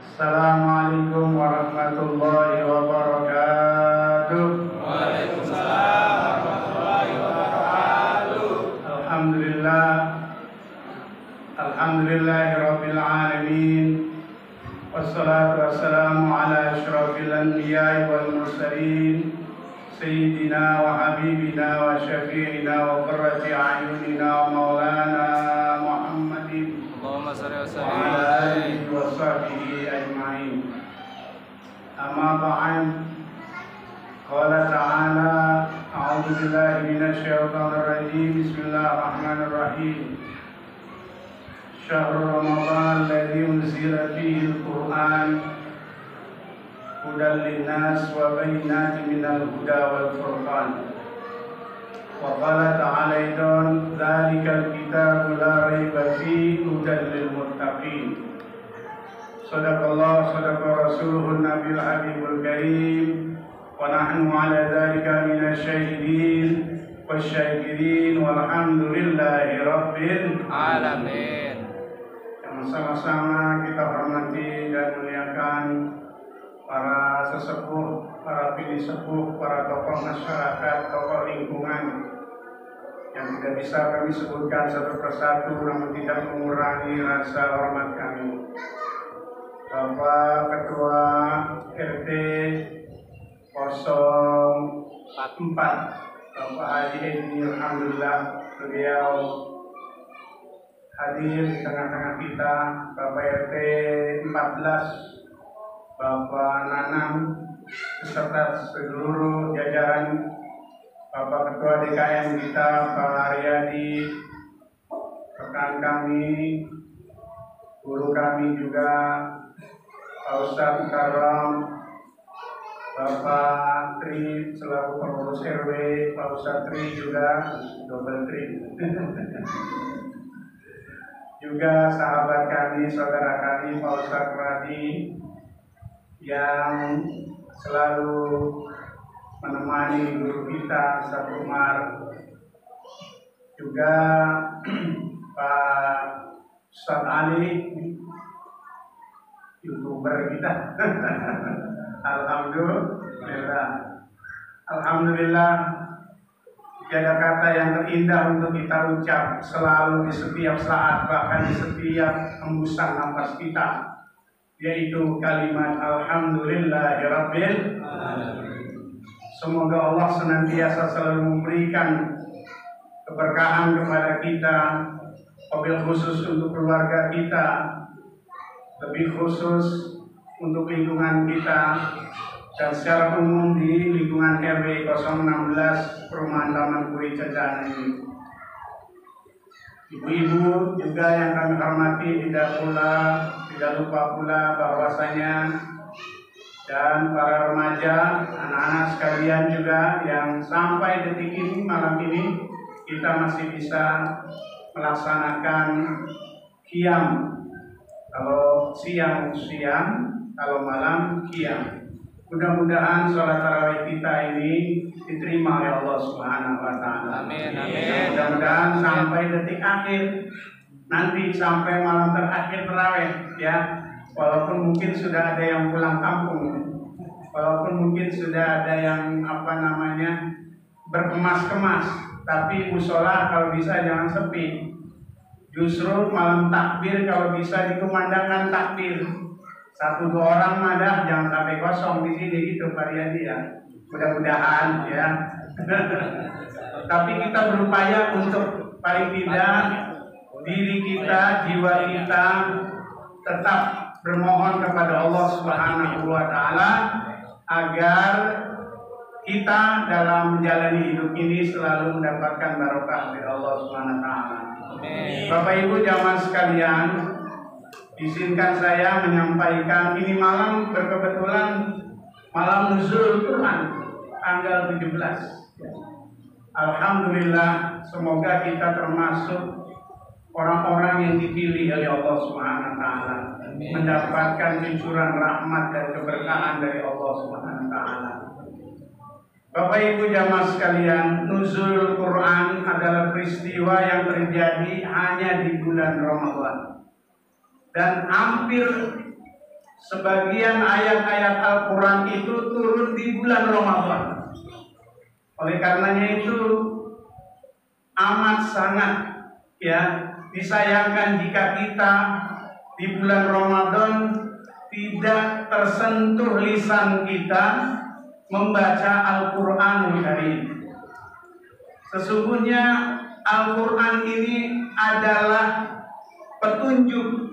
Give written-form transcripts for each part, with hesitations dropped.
Assalamualaikum warahmatullahi wabarakatuh. Waalaikumsalam warahmatullahi wabarakatuh. Alhamdulillahirabbil alamin. Wassalatu wassalamu ala asyrafil anbiya'i wal mursalin sayyidina wa habibina wa syafi'ina wa qurrati a'yunina wa maulana Muhammadin Allahumma shalli wa wa sallim ala alihi wa sahbihi ajma'in. Amma ba'd. Qala ta'ala a'udzu billahi minasy syaithanir rajim. Bismillahirrahmanirrahim. Syahrul Ramadan alladzi unzila fihi al-Qur'an hudan linnas wa bayyinatin minal huda wal furqan. Wa qala ta'ala aidan dzalikal kitabu la raiba fihi hudan lil muttaqin. Sadaqallahu sadaqa rasuluhun nabiyul habibul karim wa nahnu ala dzalika minasy syahidin wasyakirin walhamdulillahi rabbil alamin. Yang sama-sama kita hormati dan muliakan para sesepuh, para pilih sepuh, para tokoh masyarakat, tokoh lingkungan yang tidak bisa kami sebutkan satu persatu, namun tidak mengurangi rasa hormat kami. Bapak Ketua RT 04 Bapak Haji Edi, alhamdulillah beliau hadir di tengah-tengah kita. Bapak RT 14 Bapak Nanang beserta seluruh jajaran, Bapak Ketua DKM kita Pak Haryadi, rekan kami, guru kami juga Pak Ustadz Karam, Bapak Tri selaku pengurus RW, Pak Ustadz Tri juga double Tri juga sahabat kami, saudara kami Pak Ustadz Radi yang selalu menemani guru kita Ustadz Umar, juga Pak Ustadz Ali, YouTuber kita. Alhamdulillah, tiada kata yang terindah untuk kita ucap selalu di setiap saat, bahkan di setiap hembusan nafas kita, yaitu kalimat alhamdulillahirabbil alamin. Semoga Allah senantiasa selalu memberikan keberkahan kepada kita, wabil khusus untuk keluarga kita, lebih khusus untuk lingkungan kita, dan secara umum di lingkungan RW 016 Perumahan Taman Puri Cendana ini. Ibu-ibu juga yang kami hormati, tidak lupa pula bahwasanya, dan para remaja, anak-anak sekalian juga yang sampai detik ini, malam ini kita masih bisa melaksanakan qiyam. Kalau siang, kalau malam qiyam. Mudah-mudahan sholat tarawih kita ini diterima oleh Allah Subhanahu wa Ta'ala. Amin, amin. Mudah-mudahan sampai detik akhir, nanti sampai malam terakhir tarawih, ya. Walaupun mungkin sudah ada yang pulang kampung, walaupun mungkin sudah ada yang berkemas-kemas, tapi musola kalau bisa jangan sepi. Justru malam takbir kalau bisa dikumandangkan takbir. 1-2 orang madah, jangan sampai kosong di sini gitu Pak Riyadi ya. Mudah-mudahan ya. Tapi kita berupaya untuk paling tidak diri kita, jiwa kita tetap bermohon kepada Allah Subhanahu wa Ta'ala agar kita dalam menjalani hidup ini selalu mendapatkan barokah dari Allah Subhanahu wa Ta'ala. Bapak Ibu jamaah sekalian, izinkan saya menyampaikan ini malam berkebetulan malam nuzul Quran tanggal 17. Alhamdulillah, semoga kita termasuk orang-orang yang dipilih oleh Allah Subhanahu wa Ta'ala, mendapatkan cucuran rahmat dan keberkahan dari Allah Subhanahu wa Ta'ala. Bapak Ibu jamaah sekalian, nuzul Quran adalah peristiwa yang terjadi hanya di bulan Ramadan. Dan hampir sebagian ayat-ayat Al-Quran itu turun di bulan Ramadan. Oleh karenanya itu amat sangat disayangkan jika kita di bulan Ramadan tidak tersentuh lisan kita membaca Al-Quran Karim. Sesungguhnya Al-Quran ini adalah petunjuk,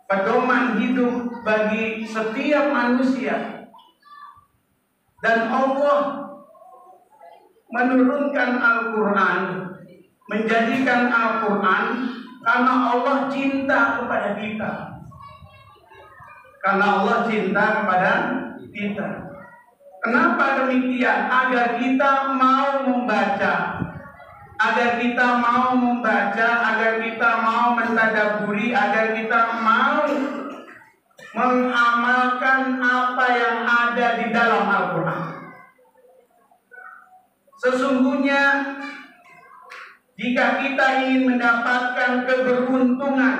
pedoman hidup bagi setiap manusia. Dan Allah menurunkan Al-Quran, menjadikan Al-Quran karena Allah cinta kepada kita. Karena Allah cinta kepada kita. Kenapa demikian? Agar kita mau membaca, agar kita mau mentadaburi, agar kita mau mengamalkan apa yang ada di dalam Al-Quran. Sesungguhnya jika kita ingin mendapatkan keberuntungan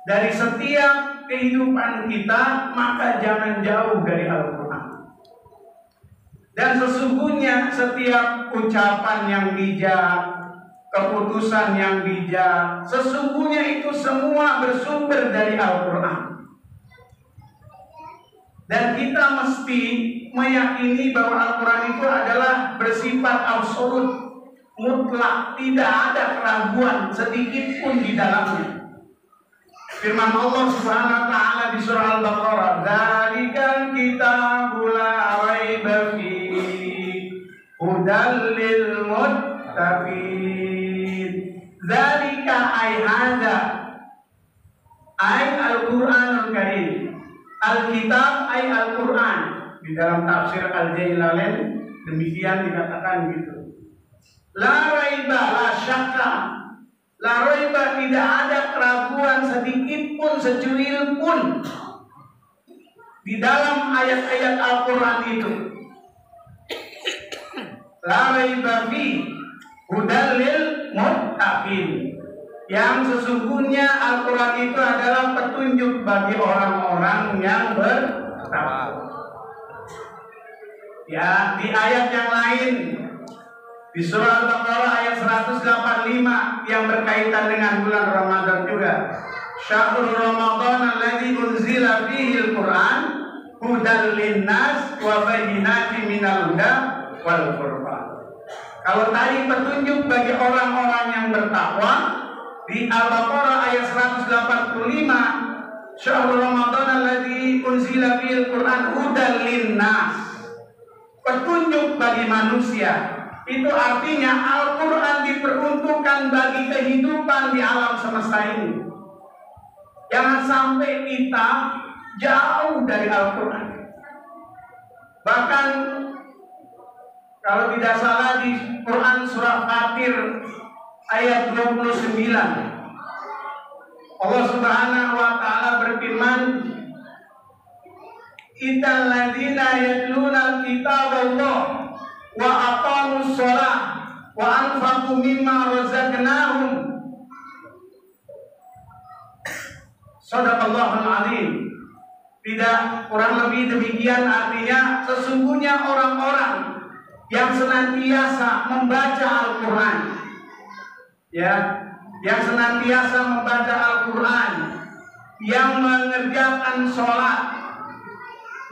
dari setiap kehidupan kita, maka jangan jauh dari Al-Quran. Dan sesungguhnya setiap ucapan yang bijak, keputusan yang bijak, sesungguhnya itu semua bersumber dari Al-Quran. Dan kita mesti meyakini bahwa Al-Quran itu adalah bersifat absolut, mutlak, tidak ada keraguan sedikit pun di dalamnya. Firman Allah Subhanahu wa taala di surah Al-Baqarah, "Dzalikal kitabul la raiba fihi hudal lil muttaqin." Dzalika ay hadza ay Al-Qur'anul Karim. Al-Kitab ay Al-Quran. Di dalam tafsir Al-Jailalain demikian dikatakan gitu. La raiba, la syakka. La raiba, tidak ada keraguan sedikit pun, secuil pun di dalam ayat-ayat Al-Quran itu. La raiba fi hudal lil muttaqin. Yang sesungguhnya Al-Quran itu adalah petunjuk bagi orang-orang yang bertakwa. Ya, di ayat yang lain di surah Al-Baqarah ayat 185 yang berkaitan dengan bulan Ramadan juga. Syahrul Ramadan alladzi unzila fihi al-Qur'an hudal linnas wa bayyinatin minal huda wal furqan. Kalau tadi petunjuk bagi orang-orang yang bertakwa, di Al-Baqarah ayat 185, Syahrul Ramadan alladzi unzila fihi al-Qur'an hudal linnas, petunjuk bagi manusia. Itu artinya Al-Quran diperuntukkan bagi kehidupan di alam semesta ini. Jangan sampai kita jauh dari Al-Quran. Bahkan kalau tidak salah di Quran surah Fatir ayat 29, Allah Subhanahu wa taala berfirman, "Innal ladzina yatluna kitaballah wa aqamus shalah wa anfaqu mimma razaqnahum." Shadaqallahul azim. Tidak kurang lebih demikian, artinya sesungguhnya orang-orang yang senantiasa membaca Al-Quran, yang senantiasa membaca Al-Quran, yang mengerjakan sholat,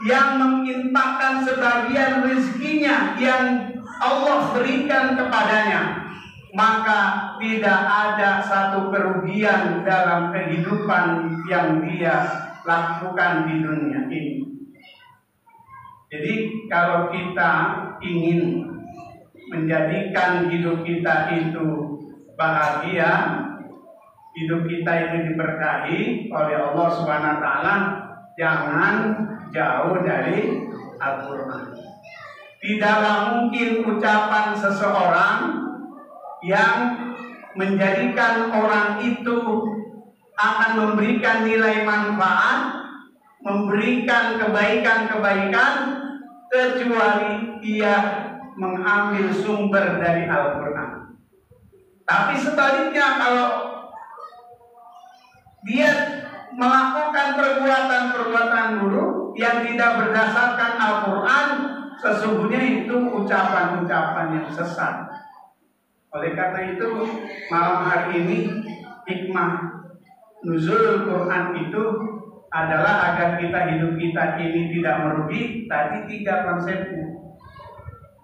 yang menginfakkan sebagian rezekinya yang Allah berikan kepadanya, maka tidak ada satu kerugian dalam kehidupan yang dia lakukan di dunia ini. Jadi kalau kita ingin menjadikan hidup kita itu bahagia, hidup kita itu diberkahi oleh Allah Subhanahu wa taala, jangan jauh dari Al-Quran. Tidaklah mungkin ucapan seseorang yang menjadikan orang itu akan memberikan nilai manfaat, memberikan kebaikan-kebaikan, kecuali ia mengambil sumber dari Al-Quran. Tapi sebaliknya, kalau dia melakukan perbuatan perbuatan buruk yang tidak berdasarkan Al-Quran, sesungguhnya itu ucapan-ucapan yang sesat. Oleh karena itu, malam hari ini hikmah nuzul Quran itu adalah agar hidup kita ini tidak merugi. Tadi 3 konsepnya.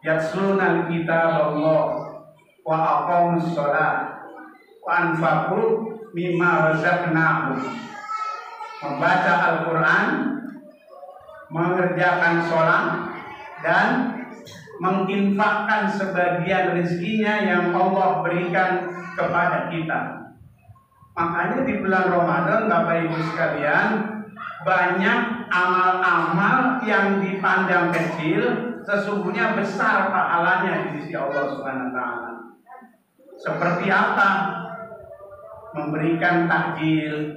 Yatslunal kitab Allah wa aqamus shalah wa anfaqu mimma razaqnahum. Membaca Al-Quran, mengerjakan sholat, dan menginfakkan sebagian rezekinya yang Allah berikan kepada kita. Makanya di bulan Ramadan, Bapak Ibu sekalian, banyak amal-amal yang dipandang kecil, sesungguhnya besar pahalanya di sisi Allah Subhanahu wa taala. Seperti apa? Memberikan takjil,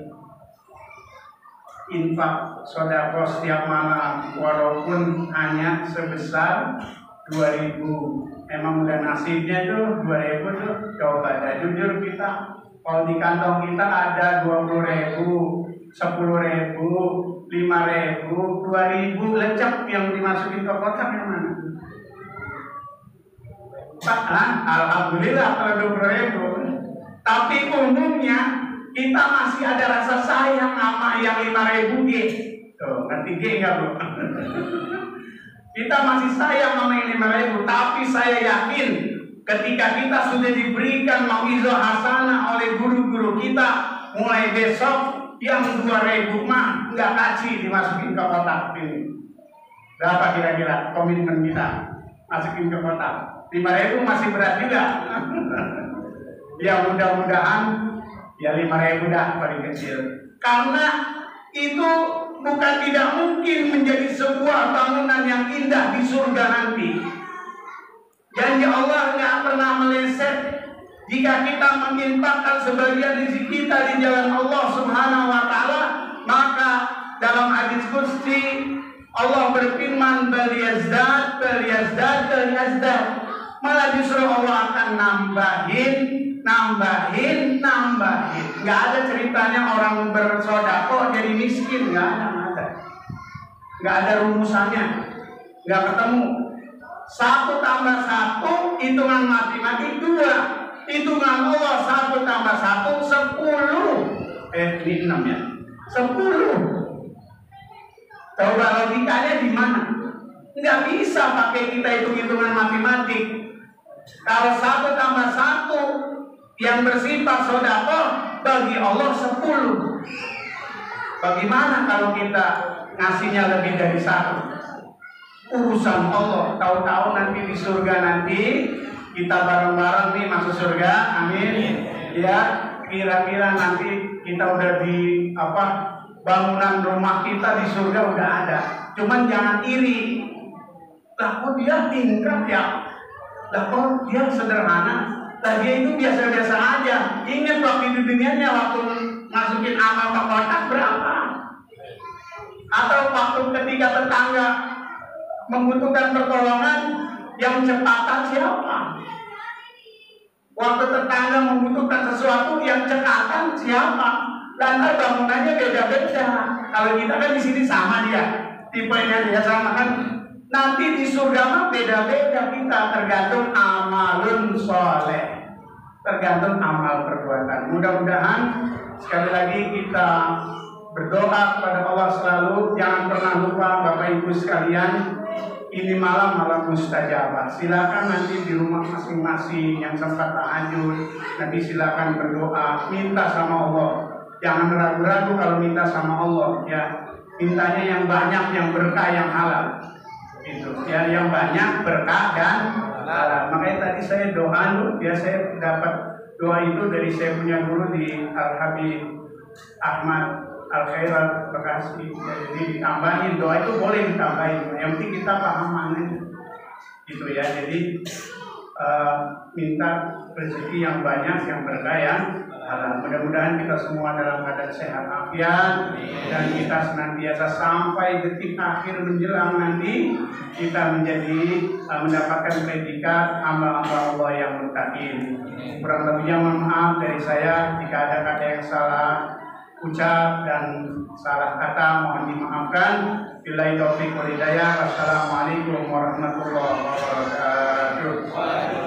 infak sedekah setiap malam, walaupun hanya sebesar 2.000. Emang udah nasibnya tuh 2.000 tuh. Coba dah jujur kita, kalau di kantong kita ada 20.000, 10.000, 5.000, 2.000, lecek yang dimasukin ke kotak yang mana? Pak, alhamdulillah kalau 20.000. Tapi umumnya kita masih ada rasa sayang sama yang 5.000 G. Tuh, ngerti G enggak, Bro? Kita masih sayang sama yang 5.000, tapi saya yakin ketika kita sudah diberikan mauizah hasanah oleh guru-guru kita, mulai besok yang 2.000 mah nggak kaji dimasukin ke kotak ini. Berapa kira-kira komitmen kita masukin ke kotak? 5.000 masih berat juga. Ya mudah-mudahan ya 5.000 dah paling kecil. Karena itu bukan tidak mungkin menjadi sebuah bangunan yang indah di surga nanti. Janji Allah nggak pernah meleset. Jika kita menginfakkan sebagian rezeki kita di jalan Allah Subhanahu wa taala, maka dalam hadis qudsi Allah berfirman, "Baliyazdad, baliyazdad, baliyazdad." Malah justru Allah akan nambahin. Nggak ada ceritanya orang bersedekah jadi miskin, nggak ada. Nggak ada rumusannya, nggak ketemu. 1 tambah 1 hitungan matematik 2, hitungan Allah 1 tambah 1 10. Ini 6 ya, 10. Coba logikanya di mana? Nggak bisa pakai kita hitung-hitungan matematik. Kalau 1 tambah 1 yang bersifat sedekah bagi Allah 10. Bagaimana kalau kita ngasihnya lebih dari 1? Urusan Allah. Tahu-tahu nanti di surga nanti kita bareng-bareng nih masuk surga, amin. Ya, kira-kira nanti kita udah di bangunan rumah kita di surga udah ada. Cuman jangan iri. Lah kok dia tingkat ya? Lah kok dia sederhana? Lah dia itu biasa-biasa aja. Ingat waktu di dunianya waktu masukin amal ke kotak berapa? Atau waktu ketika tetangga membutuhkan pertolongan, yang cepatan siapa? Waktu tetangga membutuhkan sesuatu, yang cekatan siapa? Lantai bangunannya beda-beda. Kalau kita kan di sini sama dia, tipenya dia sama kan. Nanti di surga mah beda-beda kita, tergantung amalun soleh, tergantung amal perbuatan. Mudah-mudahan sekali lagi kita berdoa kepada Allah selalu. Jangan pernah lupa Bapak Ibu sekalian, ini malam mustajabah. Silakan nanti di rumah masing-masing yang sempat tahajud, nanti silakan berdoa, minta sama Allah. Jangan ragu-ragu kalau minta sama Allah, ya mintanya yang banyak, yang berkah, yang halal. Itu ya, yang banyak berkah dan halal. Makanya tadi saya doa, ya saya dapat doa itu dari saya punya guru di Al-Habib Ahmad Al-Khairat Bekasi. Ya, jadi ditambahin, doa itu boleh ditambahin, yang penting kita paham maknanya gitu ya. Jadi minta rezeki yang banyak, yang berkah, yang halal. Mudah-mudahan kita semua dalam keadaan sehat afiat, dan kita senantiasa sampai detik akhir menjelang nanti kita menjadi mendapatkan predikat hamba-hamba Allah yang muttaqin. Kurang lebihnya mohon maaf dari saya jika ada kata yang salah ucap dan salah kata mohon dimaafkan. Billahi taufiq wal hidayah. Wassalamualaikum warahmatullahi wabarakatuh.